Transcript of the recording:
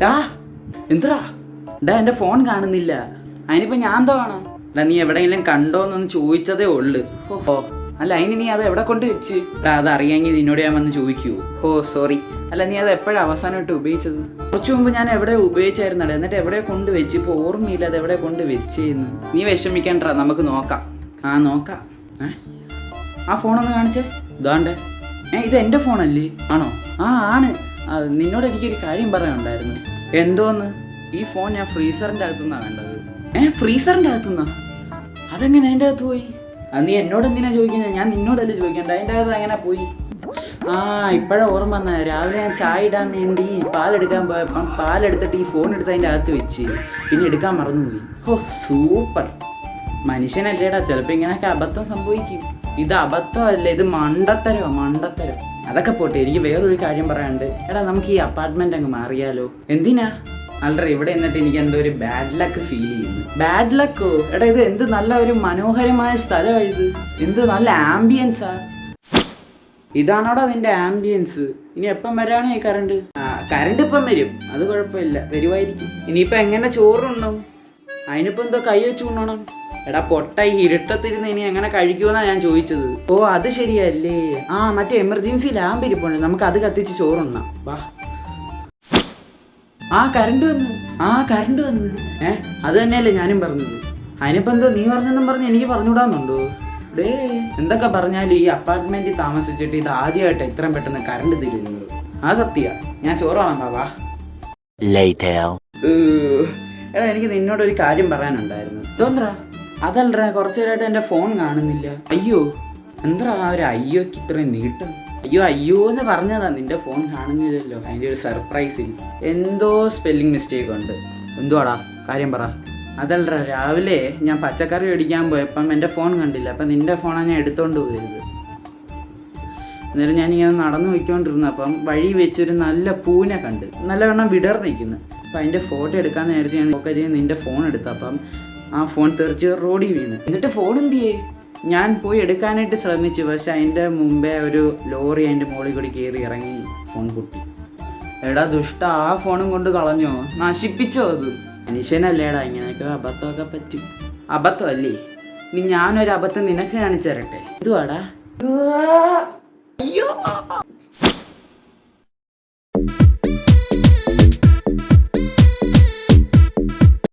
ഡാ എന്തിടാ ഡാ എൻ്റെ ഫോൺ കാണുന്നില്ല. അതിനിപ്പോൾ ഞാൻ എന്തോ വേണം? അല്ല നീ എവിടെയെങ്കിലും കണ്ടോന്നൊന്ന് ചോദിച്ചതേ ഉള്ളു. ഓ അല്ല അതിന് നീ അത് എവിടെ കൊണ്ട് വെച്ച്? അത് അറിയാമെങ്കിൽ നിന്നോട് ഞാൻ വന്ന് ചോദിക്കൂ. ഓ സോറി. അല്ല നീ അത് എപ്പോഴാണ് അവസാനമായിട്ട് ഉപയോഗിച്ചത്? കുറച്ച് മുമ്പ് ഞാൻ എവിടെ ഉപയോഗിച്ചായിരുന്നട, എന്നിട്ട് എവിടെ കൊണ്ട് വെച്ച് ഇപ്പോൾ ഓർമ്മയില്ല അത് എവിടെ കൊണ്ട് വെച്ചേന്ന്. നീ വിഷമിക്കണ്ട, നമുക്ക് നോക്കാം. നോക്കാം. ആ ഫോണൊന്ന് കാണിച്ചേ. ഇതാണ്ടേ. ഇത് എൻ്റെ ഫോണല്ലേ? ആണോ? ആണ്. നിന്നോട് എനിക്കൊരു കാര്യം പറയാനുണ്ടായിരുന്നു. എന്തോന്ന്? ഈ ഫോൺ ഞാൻ ഫ്രീസറിൻ്റെ അകത്തുനിന്നാണ് കണ്ടത്. ഫ്രീസറിൻ്റെ അകത്തുനിന്നാ? അതെങ്ങനെ അതിൻ്റെ അകത്ത് പോയി? അത് നീ എന്നോട് എന്തിനാ ചോദിക്കുന്നത്? ഞാൻ നിന്നോടല്ലേ ചോദിക്കണ്ട. അതിൻ്റെ അകത്ത് അങ്ങനെ പോയി. ഇപ്പോഴാണ് ഓർമ്മ വന്ന. രാവിലെ ഞാൻ ചായ ഇടാൻ വേണ്ടി പാലെടുക്കാൻ പോയപ്പം പാലെടുത്തിട്ട് ഈ ഫോൺ എടുത്ത് അതിൻ്റെ അകത്ത് വെച്ച് പിന്നെ എടുക്കാൻ മറന്നുപോയി. സൂപ്പർ മനുഷ്യനല്ലേടാ, ചിലപ്പോൾ ഇങ്ങനെയൊക്കെ അബദ്ധം സംഭവിക്കും. ഇത് അബദ്ധമല്ല, ഇത് മണ്ടത്തരം. അതൊക്കെ പോട്ടെ, എനിക്ക് വേറൊരു കാര്യം പറയാനുണ്ട്. എടാ നമുക്ക് ഈ അപ്പാർട്ട്മെന്റ് അങ്ങ് മാറിയാലോ? എന്തിനാ? അല്ലറ ഇവിടെ എന്നിട്ട് എനിക്ക് എന്തോ ഒരു ബാഡ് ലക്ക് ഫീൽ ചെയ്യുന്നു. ബാഡ് ലക്കോ? എടാ ഇത് എന്ത് നല്ല ഒരു മനോഹരമായ സ്ഥലമാണ് ഇത്. എന്ത് നല്ല ആംബിയൻസാ. ഇതാണോടാ നിന്റെ ആംബിയൻസ്? ഇനി എപ്പം വരാണ് ഈ കറണ്ട്? കറണ്ട് ഇപ്പം വരും, അത് കുഴപ്പമില്ല, വരുമായിരിക്കും. ഇനിയിപ്പോൾ എങ്ങനെ ചോറുണ്ണും? അതിനിപ്പോൾ എന്തോ കൈ വെച്ച് ഉണ്ണണം. എടാ പൊട്ട, ഈ ഇരുട്ടത്തിരുന്ന് ഇനി എങ്ങനെ കഴിക്കുമെന്നാണ് ഞാൻ ചോദിച്ചത്. അത് ശരിയല്ലേ. മറ്റേ എമർജൻസി ലാമ്പ് ഇരിപ്പുണ്ട്, നമുക്ക് അത് കത്തിച്ച് ചോറുണ്ണാം. വാ. കറണ്ട് വന്ന്. അത് തന്നെയല്ലേ ഞാനും പറഞ്ഞത്. അതിനിപ്പോൾ എന്തോ നീ പറഞ്ഞെന്നും പറഞ്ഞ് എനിക്ക് പറഞ്ഞുവിടാന്നുണ്ടോ? എന്തൊക്കെ പറഞ്ഞാലും ഈ അപ്പാർട്ട്മെന്റിൽ താമസിച്ചിട്ട് ഇത് ആദ്യമായിട്ട് ഇത്രയും പെട്ടെന്ന് കറണ്ട് തിരിയുന്നത്. സത്യ. ഞാൻ ചോറ് വേണം. വാ. എടാ എനിക്ക് നിന്നോടൊരു കാര്യം പറയാനുണ്ടായിരുന്നു. തോന്നറാ? അതല്ലടാ, കുറച്ചു നേരമായിട്ട് എൻ്റെ ഫോൺ കാണുന്നില്ല. അയ്യോ എന്താ ഒരു അയ്യോക്ക് ഇത്രയും നീട്ടം? അയ്യോ എന്ന് പറഞ്ഞതാ. നിന്റെ ഫോൺ കാണുന്നില്ലല്ലോ, അതിൻ്റെ ഒരു സർപ്രൈസിൽ എന്തോ സ്പെല്ലിംഗ് മിസ്റ്റേക്ക് ഉണ്ട്. എന്തുവാടാ കാര്യം പറ. അതല്ലടാ, രാവിലെ ഞാൻ പച്ചക്കറി മേടിക്കാൻ പോയപ്പം എൻ്റെ ഫോൺ കണ്ടില്ല. അപ്പം നിന്റെ ഫോണാണ് ഞാൻ എടുത്തോണ്ട് പോയത്. അന്നേരം ഞാനിങ്ങനെ നടന്നു പോയിക്കൊണ്ടിരുന്നു. അപ്പം വഴി വെച്ചൊരു നല്ല പൂനെ കണ്ട്, നല്ലവണ്ണം വിടർന്നിരിക്കുന്നു. അപ്പം അതിൻ്റെ ഫോട്ടോ എടുക്കാമെന്ന് വിചാരിച്ച് ഞാൻ നോക്കി നിന്റെ ഫോൺ എടുത്തു. അപ്പം ആ ഫോൺ തെറിച്ച് റോഡിൽ വീണ്. എന്നിട്ട് ഫോൺ എന്ത് ചെയ്യേ? ഞാൻ പോയി എടുക്കാനായിട്ട് ശ്രമിച്ചു, പക്ഷെ അതിൻ്റെ മുമ്പേ ഒരു ലോറി അതിൻ്റെ മുകളിൽ കൂടി കയറി ഇറങ്ങി ഫോൺ പൊട്ടി. എടാ ദുഷ്ട, ആ ഫോണും കൊണ്ട് കളഞ്ഞോ? നശിപ്പിച്ചോ അത്? മനുഷ്യനല്ലേടാ, ഇങ്ങനെയൊക്കെ അബദ്ധമൊക്കെ പറ്റും. അബദ്ധമല്ലേ? ഇനി ഞാനൊരു അബദ്ധം നിനക്ക് കാണിച്ചു തരട്ടെ. എന്തുവാടാ? അയ്യോ.